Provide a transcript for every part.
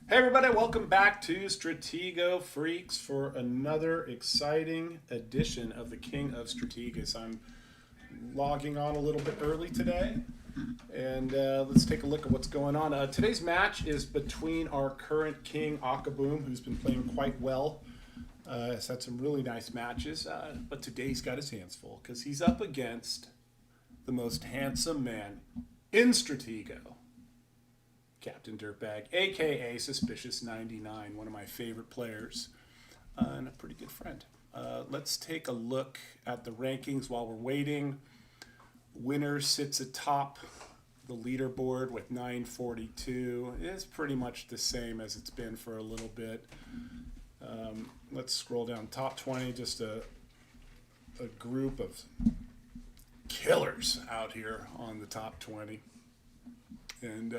Hey everybody, welcome back to Stratego Freaks for another exciting edition of the King of Strategus. I'm logging on a little bit early today, and let's take a look at what's going on. Today's match is between our current king, Akaboom, who's been playing quite well. Has had some really nice matches, but today's got his hands full because he's up against the most handsome man in Stratego. Captain Dirtbag, aka Suspicious99, one of my favorite players, and a pretty good friend. Let's take a look at the rankings while we're waiting. Winner sits atop the leaderboard with 942. It's pretty much the same as it's been for a little bit. Let's scroll down. Top 20, just a group of killers out here on the top 20. And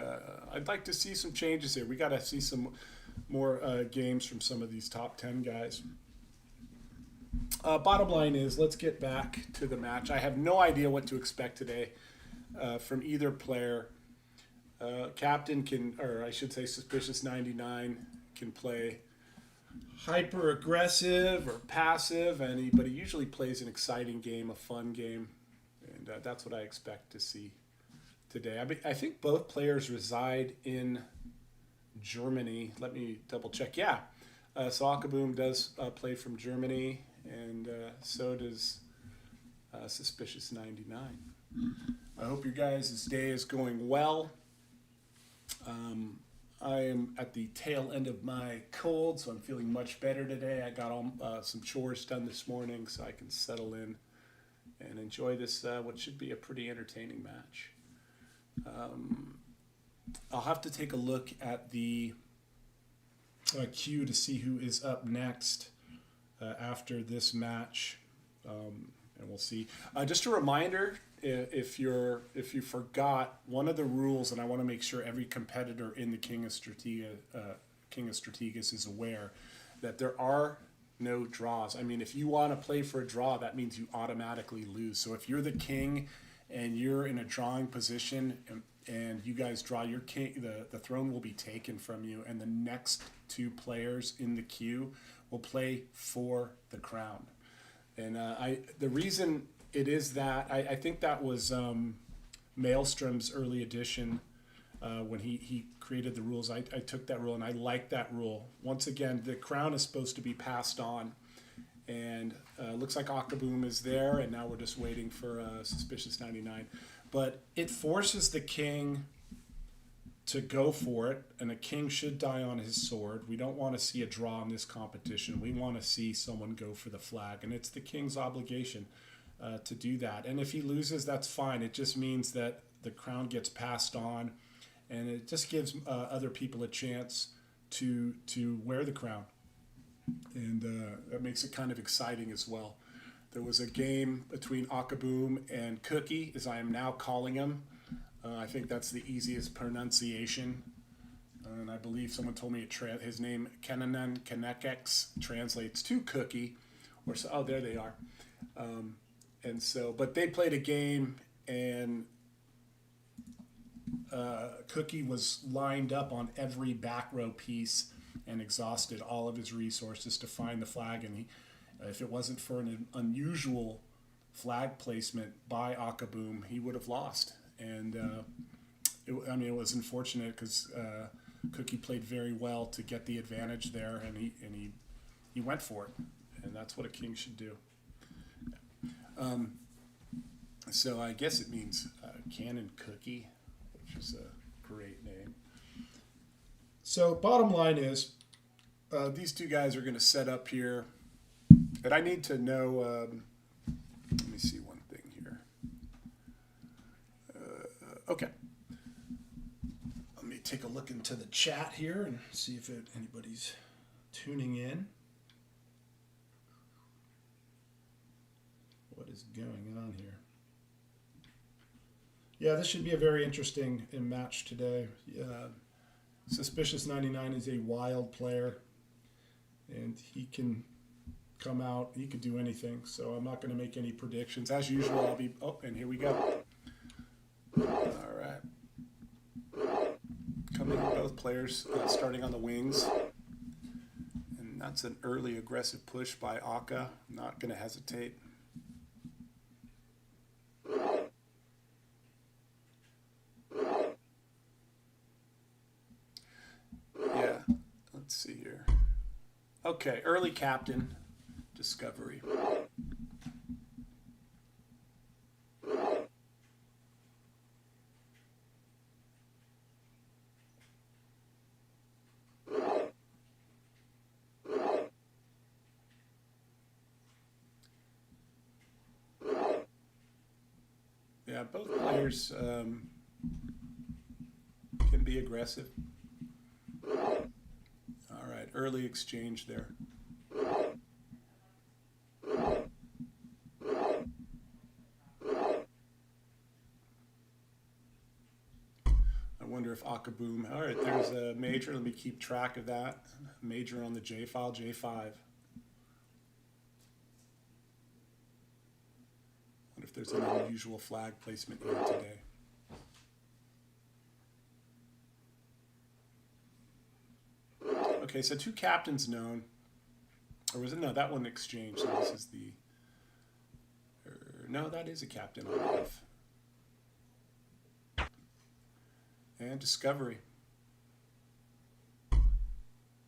I'd like to see some changes here. We got to see some more games from some of these top 10 guys. Bottom line is, let's get back to the match. I have no idea what to expect today from either player. Captain can, or I should say Suspicious99 can play hyper aggressive or passive, but he usually plays an exciting game, a fun game. And that's what I expect to see today. I think both players reside in Germany. Let me double check. Yeah, so Akaboom does play from Germany, and so does Suspicious99. I hope your guys' day is going well. I am at the tail end of my cold, so I'm feeling much better today. I got all, some chores done this morning, so I can settle in and enjoy this, what should be a pretty entertaining match. I'll have to take a look at the queue to see who is up next after this match, and we'll see. Just a reminder, if you forgot, one of the rules, and I want to make sure every competitor in the King of Strategus is aware that there are no draws. I mean, if you want to play for a draw, that means you automatically lose. So if you're the king and you're in a drawing position, and you guys draw your king, the throne will be taken from you, and the next two players in the queue will play for the crown. And the reason it is that, I think that was Maelstrom's early edition when he created the rules. I took that rule, and I like that rule. Once again, the crown is supposed to be passed on, and looks like Akaboom is there, and now we're just waiting for Suspicious99. But it forces the king to go for it, and a king should die on his sword. We don't want to see a draw in this competition. We want to see someone go for the flag, and it's the king's obligation to do that. And if he loses, that's fine. It just means that the crown gets passed on, and it just gives other people a chance to wear the crown. And that makes it kind of exciting as well. There was a game between Akaboom and Cookie, as I am now calling him. I think that's the easiest pronunciation. And I believe someone told me his name, Kenanen Kenekex, translates to Cookie. Or so, oh, there they are. And so, but they played a game, and Cookie was lined up on every back row piece and exhausted all of his resources to find the flag. And he, if it wasn't for an unusual flag placement by Akaboom, he would have lost. And it was unfortunate because Cookie played very well to get the advantage there, and he went for it, and that's what a king should do. So I guess it means Cannon Cookie, which is a great name. So bottom line is, these two guys are going to set up here, and I need to know. Let me see one thing here. Okay. Let me take a look into the chat here and see if anybody's tuning in. What is going on here? Yeah, this should be a very interesting match today. Suspicious99 is a wild player, and he can come out, he could do anything. So I'm not going to make any predictions. As usual, I'll be, oh, and here we go. All right. coming, both players starting on the wings. And that's an early aggressive push by Aka. Not going to hesitate. Yeah, let's see here. Okay, early captain, discovery. Yeah, both players can be aggressive. All right, early exchange there. I wonder if Akaboom. All right, there's a major. Let me keep track of that. Major on the J file, J5. What if there's an unusual flag placement here today? Okay, so two captains known. Or was it? No, that one exchanged. So this is the... no, that is a captain on F. And discovery.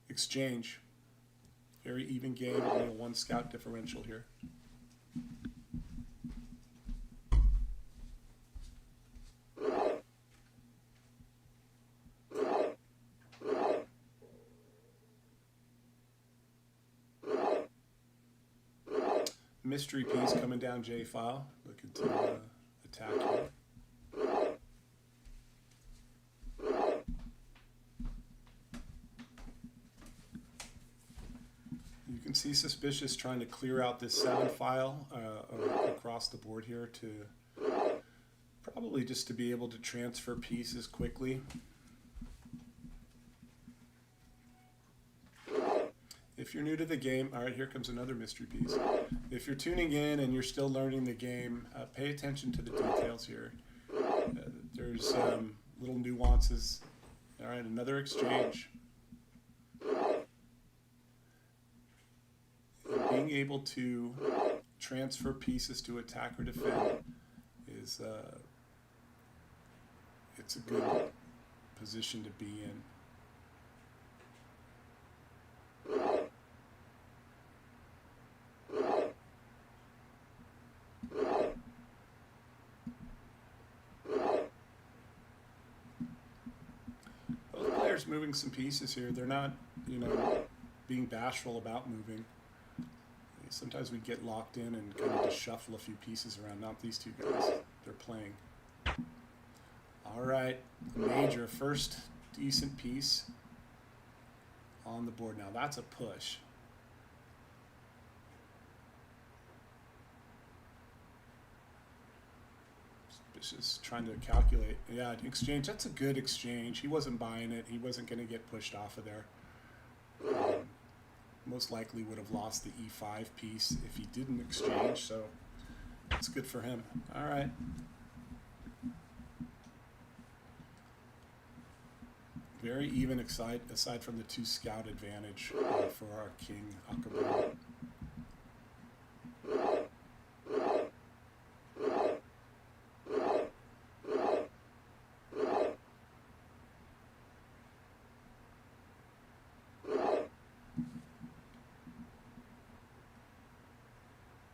Exchange. Very even game, only a 1 scout differential here. Mystery piece coming down J file, looking to attack here. You can see Suspicious trying to clear out this 7 file across the board here to probably just to be able to transfer pieces quickly. If you're new to the game, all right, here comes another mystery piece. If you're tuning in and you're still learning the game, pay attention to the details here. There's little nuances. All right, another exchange. And being able to transfer pieces to attack or defend is it's a good position to be in. Moving some pieces here. They're not, you know, being bashful about moving. Sometimes we get locked in and kind of just shuffle a few pieces around. Not these two guys. They're playing. All right, major, first decent piece on the board. Now that's a push. Just trying to calculate. Yeah, exchange. That's a good exchange. He wasn't buying it. He wasn't going to get pushed off of there. Most likely would have lost the E5 piece if he didn't exchange. So that's good for him. All right. Very even aside from the 2 scout advantage for our king Akaboom.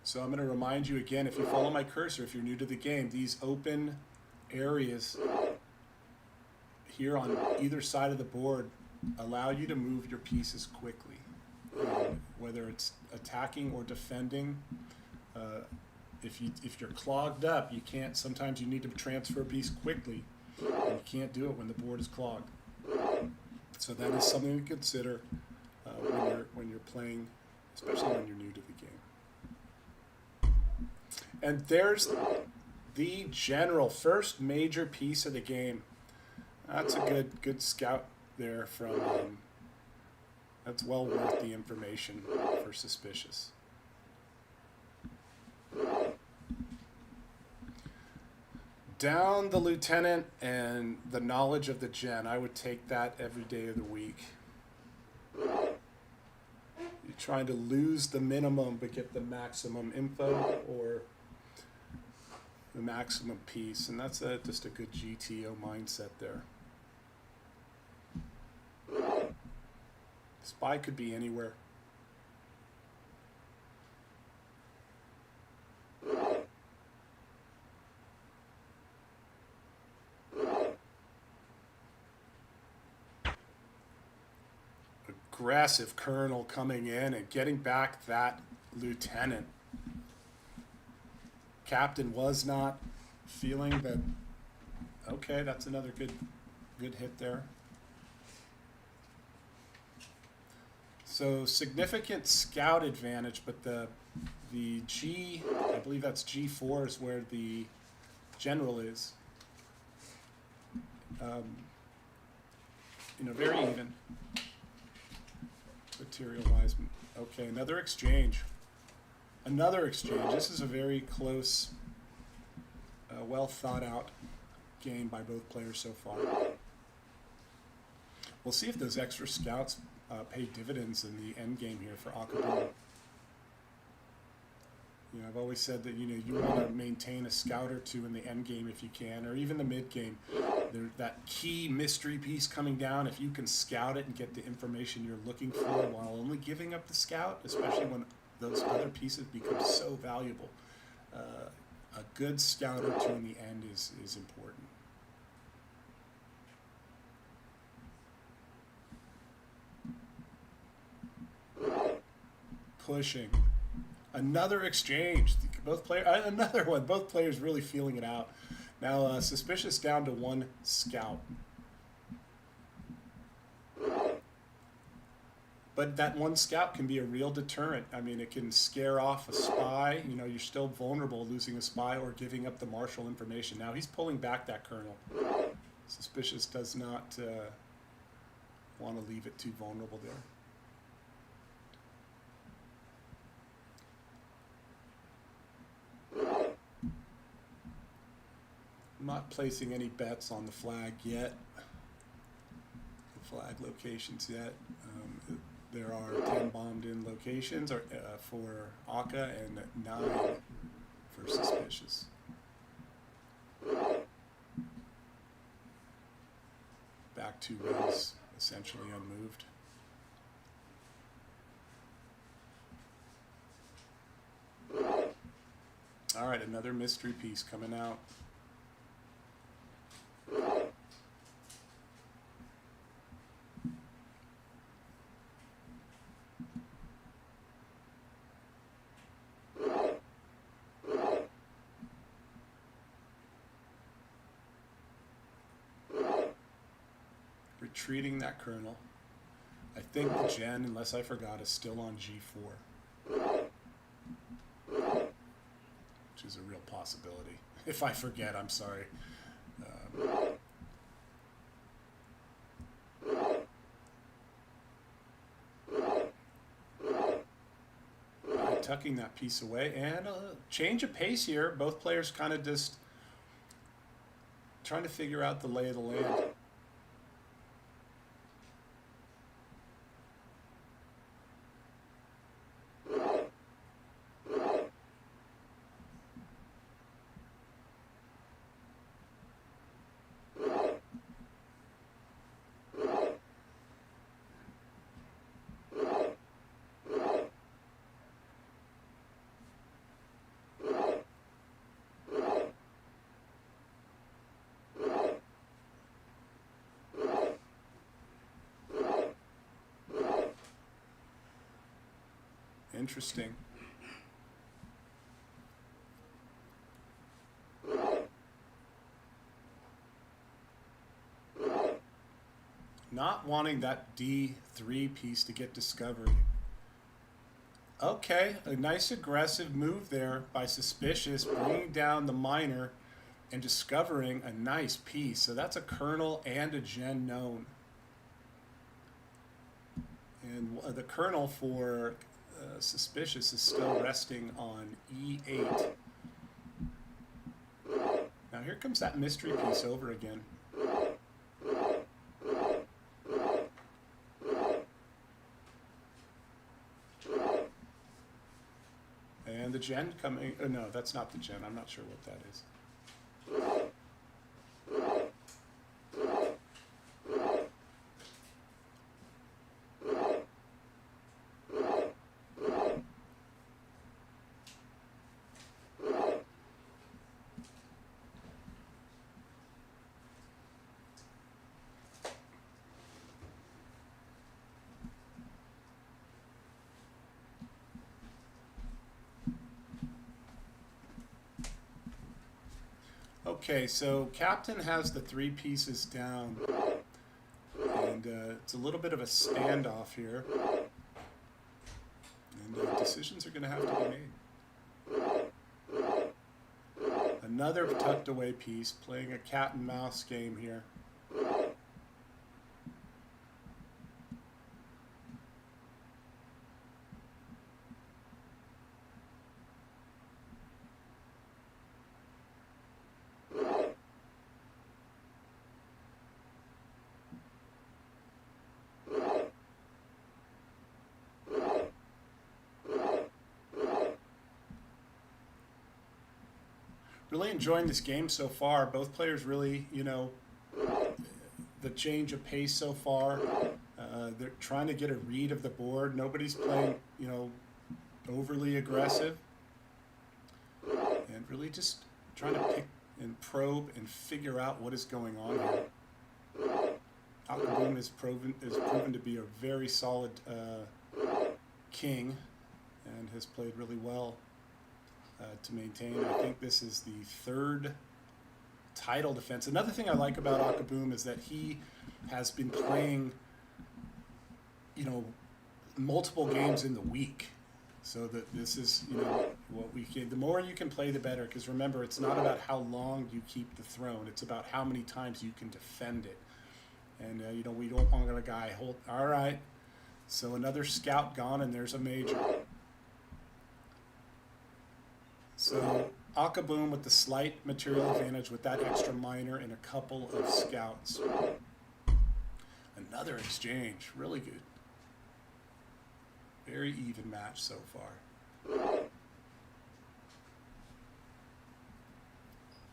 So I'm going to remind you again, if you follow my cursor, if you're new to the game, these open areas here on either side of the board allow you to move your pieces quickly. Whether it's attacking or defending, if you're clogged up, you can't. Sometimes you need to transfer a piece quickly, and you can't do it when the board is clogged. So that is something to consider when you're playing, especially when you're new to the game. And there's the general first major piece of the game. That's a good scout there from. That's well worth the information for Suspicious. Down the lieutenant and the knowledge of the gen. I would take that every day of the week. You're trying to lose the minimum but get the maximum info or the maximum piece, and that's just a good GTO mindset there. Spy could be anywhere. Aggressive colonel coming in and getting back that lieutenant. Captain was not feeling that. Okay, that's another good hit there. So significant scout advantage, but the G, I believe that's G4 is where the general is. Very even. Material-wise. Okay, another exchange. Another exchange. This is a very close, well thought out game by both players so far. We'll see if those extra scouts pay dividends in the end game here for Akaboom. I've always said that you want to maintain a scout or two in the end game if you can, or even the mid game. That key mystery piece coming down, if you can scout it and get the information you're looking for while only giving up the scout, especially when those other pieces become so valuable. A good scout or two in the end is important. Pushing. Another exchange. Both players really feeling it out. Now, Suspicious down to one scout. But that one scout can be a real deterrent. I mean, it can scare off a spy. You're still vulnerable losing a spy or giving up the marshal information. Now, he's pulling back that colonel. Suspicious does not want to leave it too vulnerable there. I'm not placing any bets on the flag yet. The flag locations yet. There are 10 bombed in locations for Aka and 9 for Suspicious. Back 2 rows essentially unmoved. All right, another mystery piece coming out. Retreating that colonel. I think the gen, unless I forgot, is still on G4. Which is a real possibility. If I forget, I'm sorry. Tucking that piece away, and change of pace here. Both players kind of just trying to figure out the lay of the land. Interesting. Not wanting that D3 piece to get discovered. Okay, a nice aggressive move there by Suspicious, bringing down the miner and discovering a nice piece. So that's a colonel and a gen known. And the colonel for Suspicious is still resting on E8. Now here comes that mystery piece over again. And the gen coming, oh no, that's not the gen. I'm not sure what that is. Okay, so Captain has the 3 pieces down, and it's a little bit of a standoff here, and decisions are going to have to be made. Another tucked away piece, playing a cat and mouse game here. Really enjoying this game so far. Both players really, you know, the change of pace so far. They're trying to get a read of the board. Nobody's playing, you know, overly aggressive. And really just trying to pick and probe and figure out what is going on here. Akaboom is proven to be a very solid king and has played really well to maintain. I think this is the 3rd title defense. Another thing I like about Akaboom is that he has been playing, you know, multiple games in the week. So that this is, you know, what we can, the more you can play, the better. Because remember, it's not about how long you keep the throne. It's about how many times you can defend it. And, you know, we don't want a guy hold. All right. So another scout gone, and there's a major. So Akaboom with the slight material advantage with that extra minor and a couple of scouts. Another exchange. Really good. Very even match so far.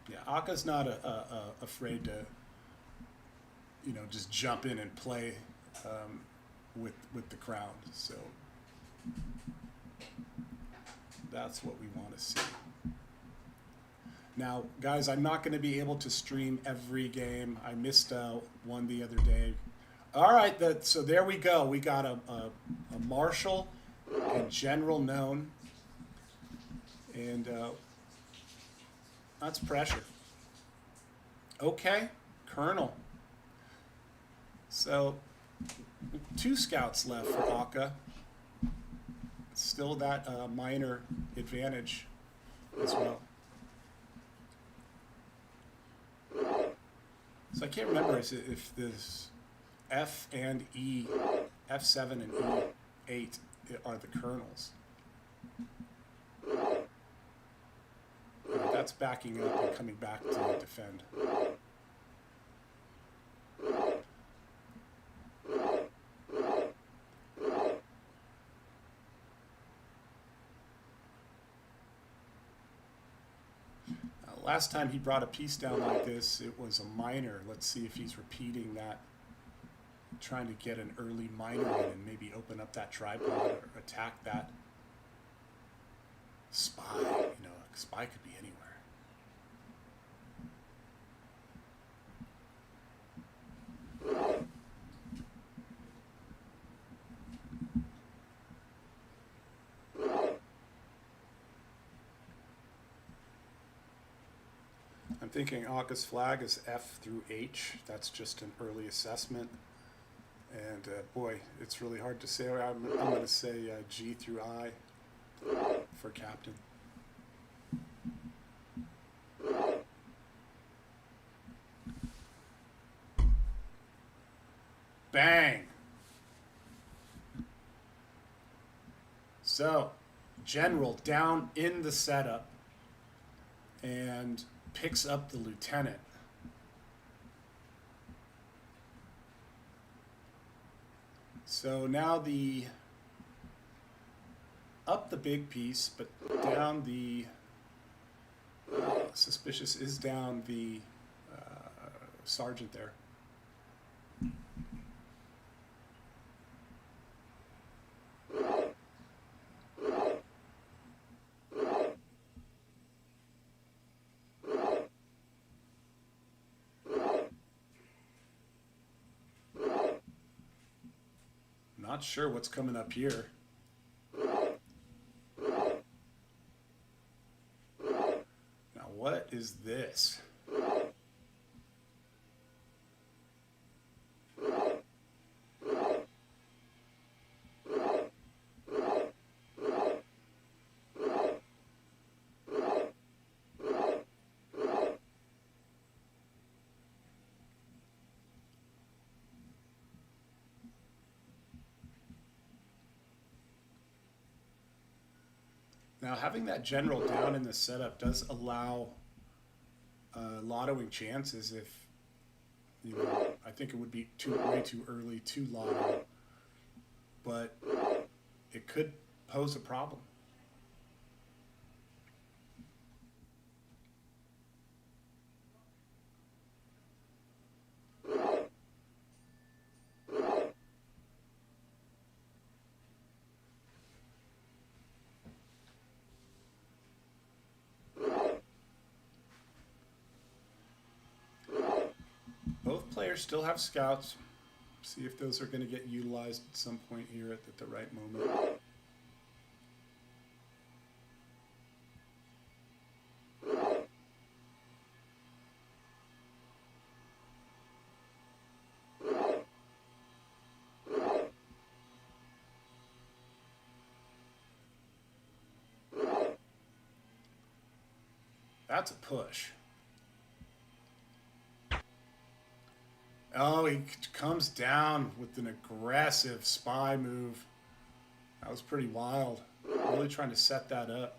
Yeah, Aka's not afraid to, you know, just jump in and play with the crown. So that's what we want to see. Now, guys, I'm not going to be able to stream every game. I missed one the other day. All right, so there we go. We got a marshal and general known, and that's pressure. Okay, colonel. So 2 scouts left for Aka. Still that minor advantage as well. So I can't remember if this F and E, F7 and E8 are the colonels. That's backing up and coming back to defend. Last time he brought a piece down like this, it was a minor. Let's see if he's repeating that, trying to get an early minor in and maybe open up that tripod or attack that spy. You know, a spy could be anywhere. I'm thinking Aka's flag is F through H. That's just an early assessment. And boy, it's really hard to say. I'm going to say G through I for captain. Bang! So, general down in the setup. And picks up the lieutenant. So now the up the big piece, but down the Suspicious is down the sergeant there. Not sure what's coming up here. Now what is this? Now, having that general down in the setup does allow lottoing chances if, you know, I think it would be way too early to lotto, but it could pose a problem. Both players still have scouts. See if those are going to get utilized at some point here at the right moment. That's a push. Oh, he comes down with an aggressive spy move. That was pretty wild. Really trying to set that up.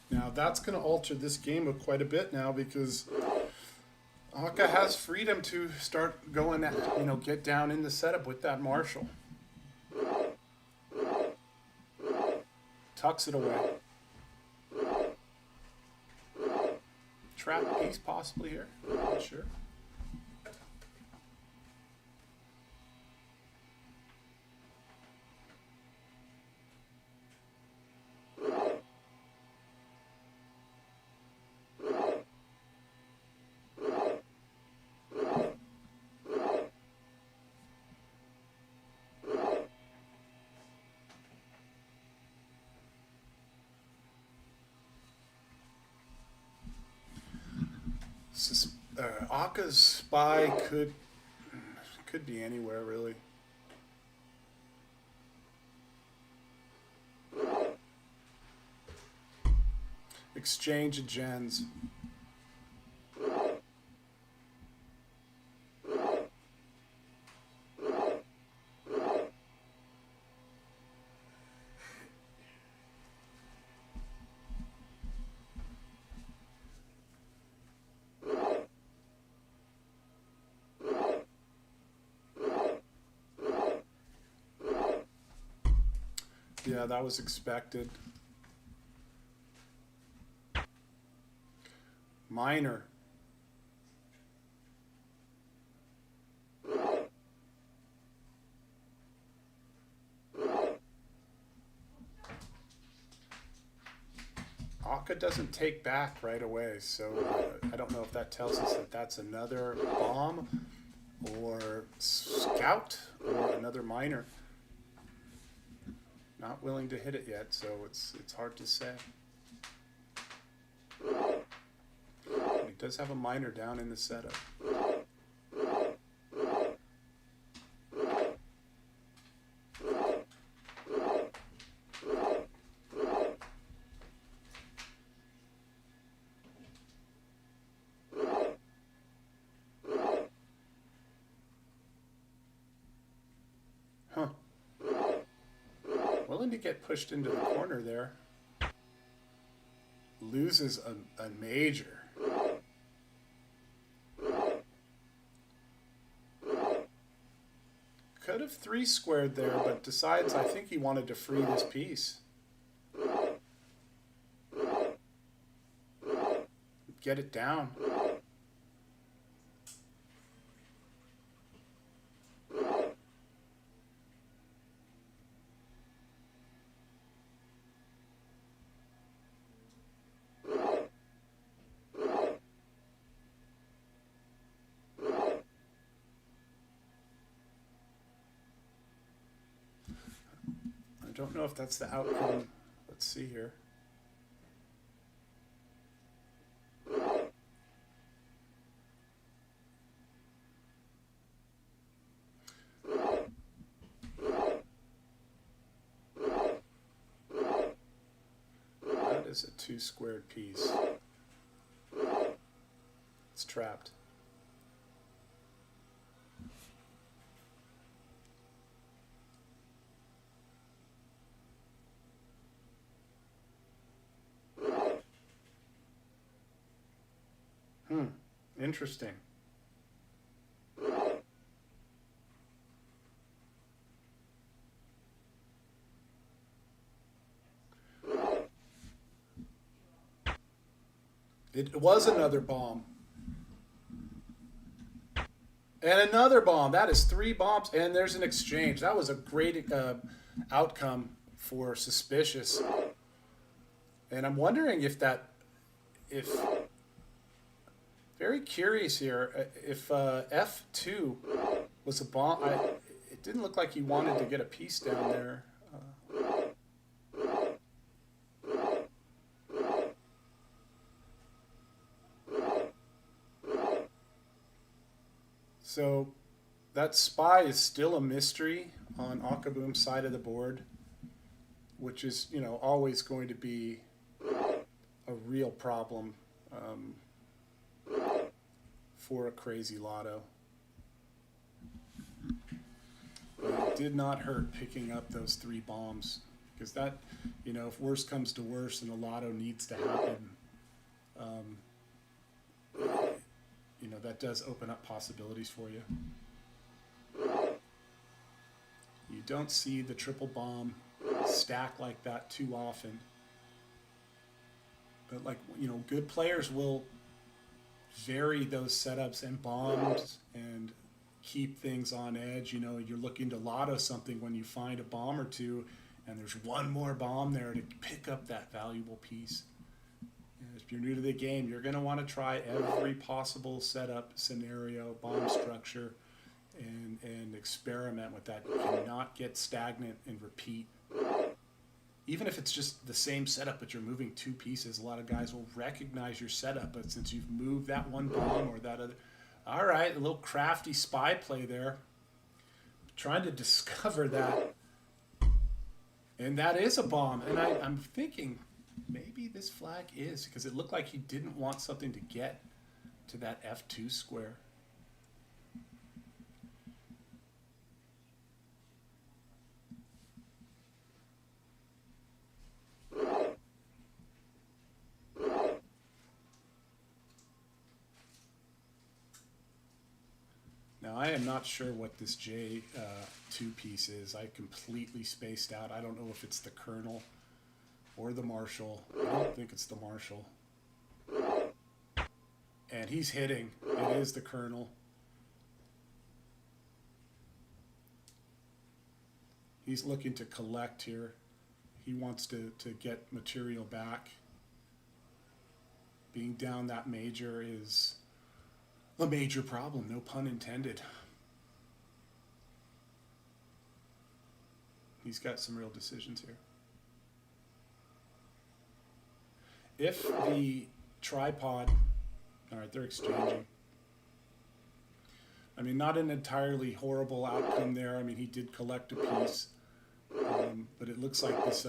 Now that's going to alter this game quite a bit now because Aka has freedom to start going at, you know, get down in the setup with that marshal. Tucks it away. Trap piece possibly here. Not sure. Aka's spy could be anywhere really. Exchange of gens. Yeah, that was expected. Minor. Aka doesn't take back right away, so I don't know if that tells us that that's another bomb or scout or another minor. Not willing to hit it yet, so it's hard to say. He does have a minor down in the setup. Huh. willing to get pushed into the corner there. Loses a major. Could have 3-squared there, but decides I think he wanted to free this piece. Get it down. I don't know if that's the outcome. Let's see here. That is a 2-squared piece. It's trapped. Interesting. It was another bomb. And another bomb. That is 3 bombs, and there's an exchange. That was a great outcome for Suspicious. And I'm wondering if very curious here, if F2 was a bomb. It didn't look like he wanted to get a piece down there. So that spy is still a mystery on Akaboom's side of the board, which is, you know, always going to be a real problem for a crazy lotto. But it did not hurt picking up those 3 bombs, because that, you know, if worse comes to worse and a lotto needs to happen, you know, that does open up possibilities for you. You don't see the triple bomb stack like that too often. But, like, you know, good players will vary those setups and bombs and keep things on edge. You know, you're looking to lotto something when you find a bomb or two, and there's one more bomb there to pick up that valuable piece. And if you're new to the game, you're going to want to try every possible setup, scenario, bomb structure, and experiment with that. You cannot get stagnant and repeat. Even if it's just the same setup, but you're moving 2 pieces, a lot of guys will recognize your setup. But since you've moved that one bomb or that other... All right, a little crafty spy play there. Trying to discover that. And that is a bomb. And I'm thinking, maybe this flag is, because it looked like he didn't want something to get to that F2 square. Now, I am not sure what this J2 piece is. I completely spaced out. I don't know if it's the Colonel or the Marshal. I don't think it's the Marshal. And he's hitting. It is the Colonel. He's looking to collect here. He wants to get material back. Being down that major is a major problem, no pun intended. He's got some real decisions here. If the tripod, all right, they're exchanging. I mean, not an entirely horrible outcome there. I mean, he did collect a piece, but it looks like this,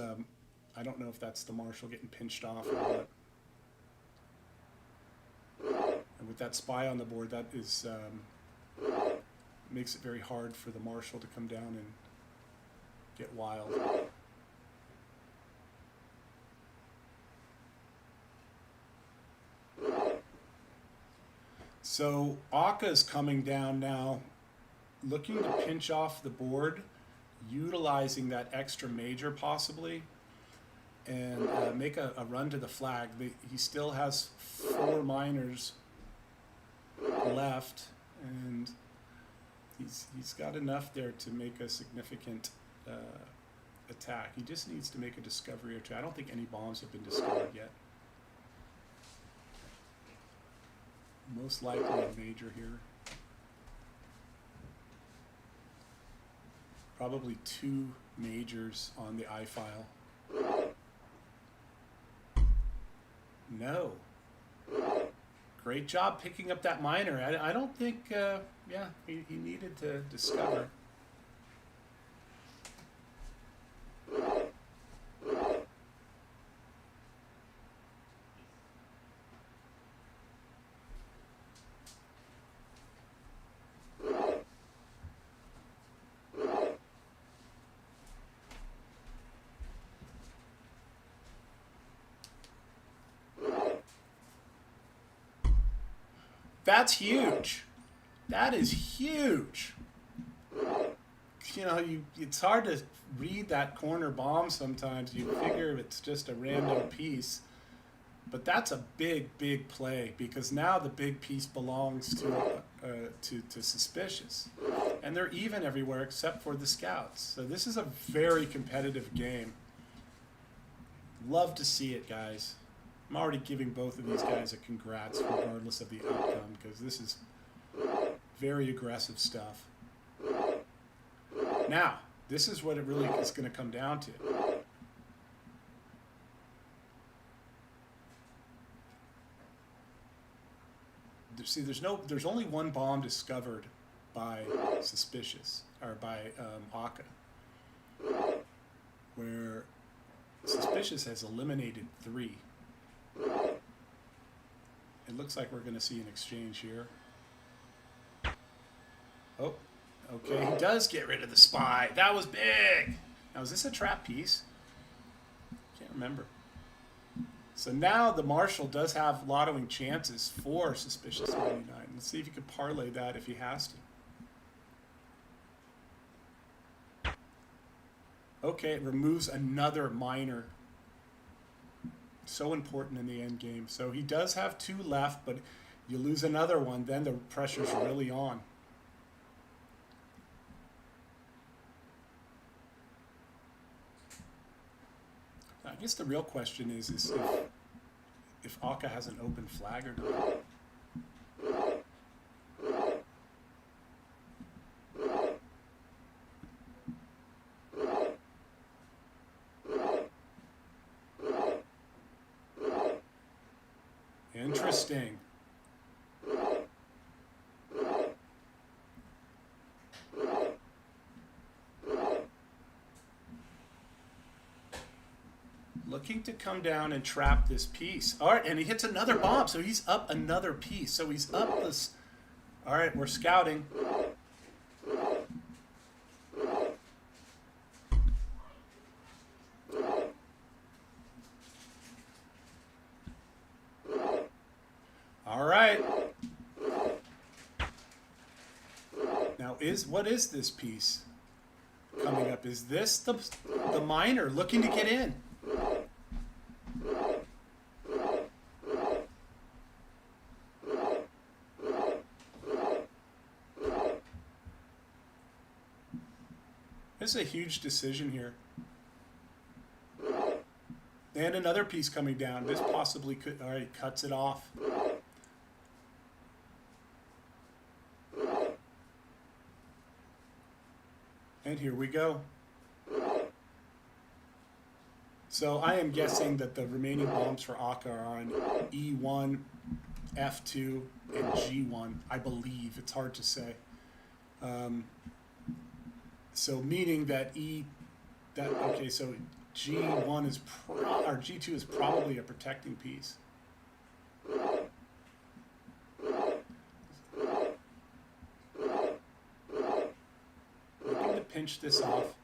I don't know if that's the Marshal getting pinched off or what. And with that spy on the board, that is makes it very hard for the Marshal to come down and get wild. So Akka is coming down now, looking to pinch off the board, utilizing that extra major possibly, and make a run to the flag. He still has 4 minors left, and he's got enough there to make a significant attack. He just needs to make a discovery or two. I don't think any bombs have been discovered yet. Most likely a major here. Probably 2 majors on the I file. No. Great job picking up that minor. I don't think, yeah, he needed to discover. That's huge. That is huge. You know, it's hard to read that corner bomb sometimes. You figure it's just a random piece. But that's a big, big play, because now the big piece belongs to Suspicious. And they're even everywhere except for the scouts. So this is a very competitive game. Love to see it, guys. I'm already giving both of these guys a congrats regardless of the outcome, because this is very aggressive stuff. Now, this is what it really is going to come down to. See, there's only one bomb discovered by Suspicious, or by Akka, where Suspicious has eliminated 3. It looks like we're going to see an exchange here. Oh, okay, he does get rid of the spy. That was big. Now, is this a trap piece? Can't remember. So now the Marshal does have lottoing chances for Suspicious99. Let's see if he can parlay that if he has to. Okay, it removes another minor. So important in the end game. So he does have 2 left, but you lose another one, then the pressure's really on. I guess the real question is if Akka has an open flag or not. Interesting. Looking to come down and trap this piece. All right, and he hits another bomb, so he's up another piece. So he's up this. All right, we're scouting. All right. Now, what is this piece coming up? Is this the miner looking to get in? This is a huge decision here. And another piece coming down. This possibly could, all right, cuts it off. And here we go. So I am guessing that the remaining bombs for Akka are on E1, F2, and G1, I believe. It's hard to say. So meaning that okay, so G1 is or G2 is probably a protecting piece. Looking to pinch this off.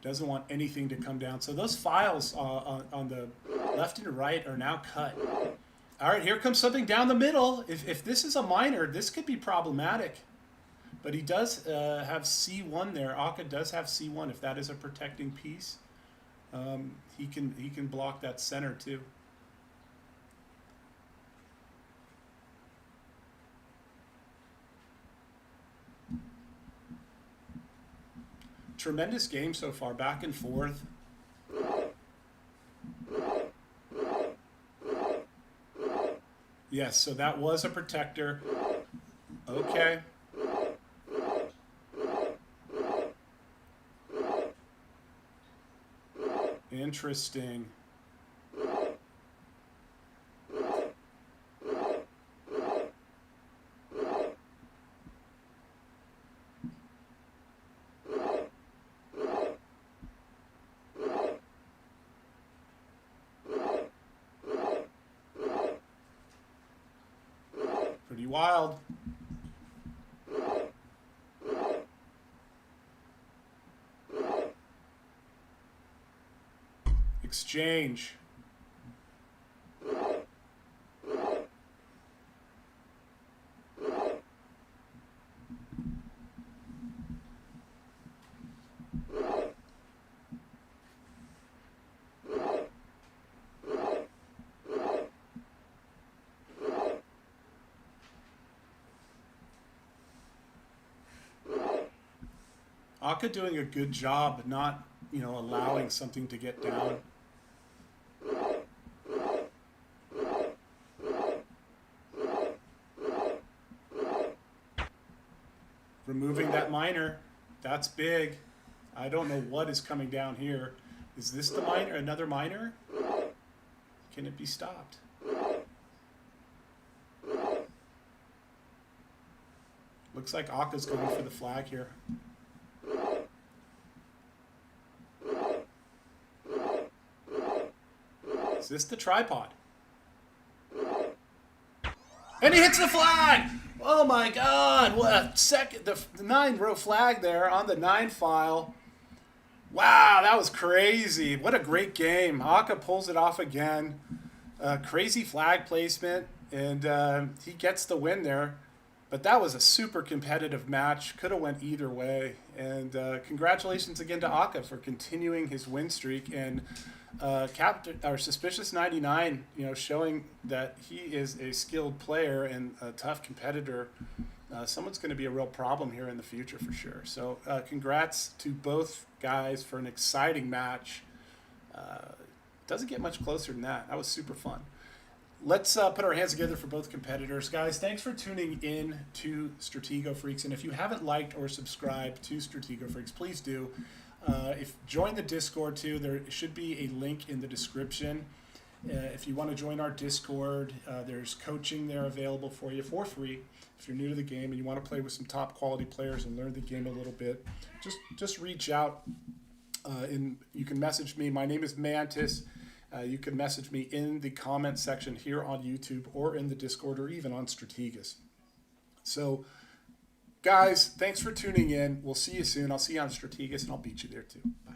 Doesn't want anything to come down. So those files on the left and right are now cut. All right, here comes something down the middle. If this is a miner, this could be problematic. But he does have C1 there. Aka does have C1. If that is a protecting piece, he can block that center too. Tremendous game so far, back and forth. Yes, so that was a protector. Okay. Interesting. Pretty wild. Exchange. Aka doing a good job not, allowing something to get down. Removing that miner. That's big. I don't know what is coming down here. Is this the miner? Another miner? Can it be stopped? Looks like Aka's going for the flag here. Is this the tripod? And he hits the flag! Oh my god! What a second! The 9-row flag there on the 9 file. Wow, that was crazy. What a great game. Aka pulls it off again. Crazy flag placement, and he gets the win there. But that was a super competitive match. Could have went either way. And congratulations again to Aka for continuing his win streak, and Suspicious99, showing that he is a skilled player and a tough competitor. Someone's going to be a real problem here in the future for sure. So congrats to both guys for an exciting match. Doesn't get much closer than that. That was super fun. Let's put our hands together for both competitors. Guys, thanks for tuning in to Stratego Freaks. And if you haven't liked or subscribed to Stratego Freaks, please do. Join the Discord too. There should be a link in the description. If you want to join our Discord, there's coaching there available for you for free. If you're new to the game and you want to play with some top quality players and learn the game a little bit, just reach out. And you can message me. My name is Mantis. You can message me in the comment section here on YouTube or in the Discord or even on Strategus. So, guys, thanks for tuning in. We'll see you soon. I'll see you on Strategus, and I'll beat you there too. Bye.